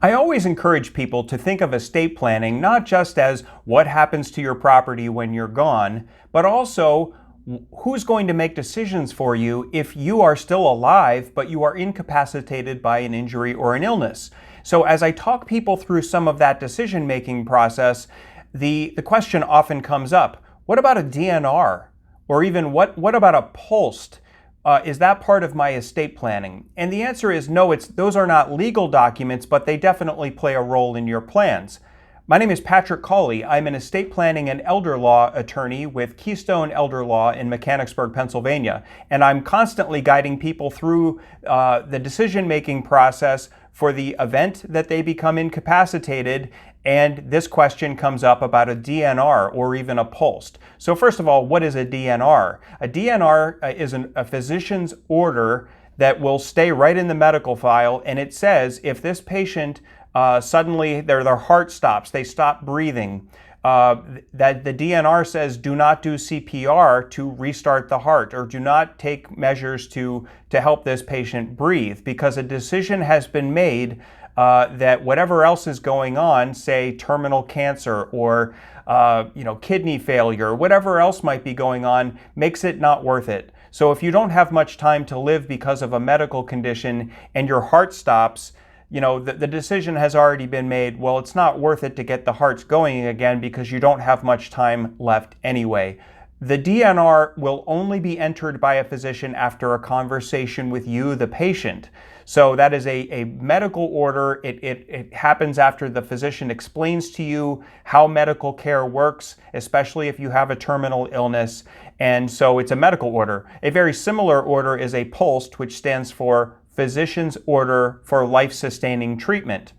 I always encourage people to think of estate planning not just as what happens to your property when you're gone, but also who's going to make decisions for you if you are still alive, but you are incapacitated by an injury or an illness. So as I talk people through some of that decision-making process, the question often comes up, what about a DNR? Or even what about a POLST? Is that part of my estate planning? And the answer is no, those are not legal documents, but they definitely play a role in your plans. My name is Patrick Cawley. I'm an estate planning and elder law attorney with Keystone Elder Law in Mechanicsburg, Pennsylvania. And I'm constantly guiding people through the decision-making process for the event that they become incapacitated. And this question comes up about a DNR or even a POLST. So first of all, what is a DNR? A DNR is a physician's order that will stay right in the medical file, and it says if this patient suddenly their heart stops, they stop breathing, that the DNR says do not do CPR to restart the heart, or do not take measures to help this patient breathe, because a decision has been made that whatever else is going on, say terminal cancer or kidney failure, whatever else might be going on, makes it not worth it. So if you don't have much time to live because of a medical condition and your heart stops, the decision has already been made, well, it's not worth it to get the hearts going again because you don't have much time left anyway. The DNR will only be entered by a physician after a conversation with you, the patient. So that is a medical order. It happens after the physician explains to you how medical care works, especially if you have a terminal illness. And so it's a medical order. A very similar order is a POLST, which stands for Physician's Order for Life-Sustaining Treatment.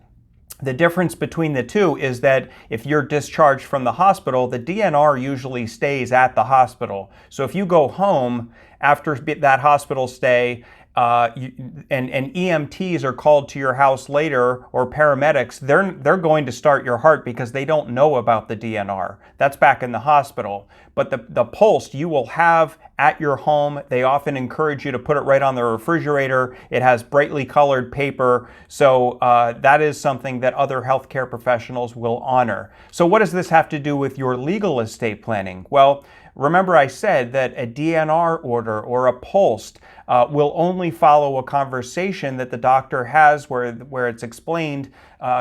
The difference between the two is that if you're discharged from the hospital, the DNR usually stays at the hospital. So if you go home after that hospital stay, and EMTs are called to your house later, or paramedics, they're going to start your heart because they don't know about the DNR. That's back in the hospital. But the POLST you will have at your home. They often encourage you to put it right on the refrigerator. It has brightly colored paper. So that is something that other healthcare professionals will honor. So what does this have to do with your legal estate planning? Well, remember I said that a DNR order or a POLST will only follow a conversation that the doctor has where it's explained,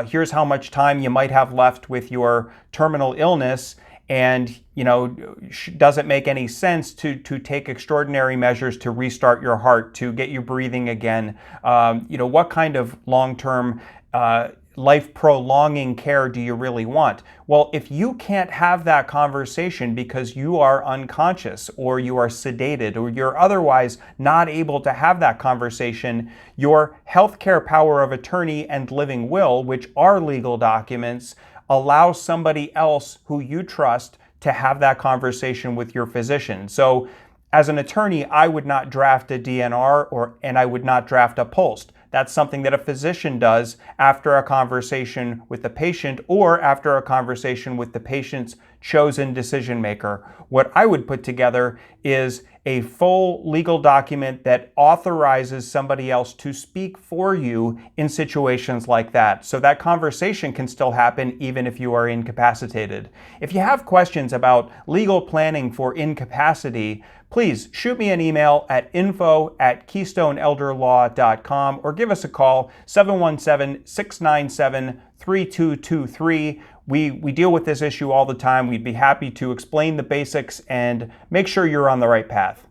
here's how much time you might have left with your terminal illness, and does it make any sense to take extraordinary measures to restart your heart, to get you breathing again? What kind of long-term life-prolonging care do you really want? Well, if you can't have that conversation because you are unconscious or you are sedated or you're otherwise not able to have that conversation, your healthcare power of attorney and living will, which are legal documents, allow somebody else who you trust to have that conversation with your physician. So as an attorney, I would not draft a DNR and I would not draft a POLST. That's something that a physician does after a conversation with the patient or after a conversation with the patient's chosen decision maker. What I would put together is a full legal document that authorizes somebody else to speak for you in situations like that. So that conversation can still happen even if you are incapacitated. If you have questions about legal planning for incapacity, please shoot me an email at info@keystoneelderlaw.com or give us a call, 717-697-3223. We deal with this issue all the time. We'd be happy to explain the basics and make sure you're on the right path.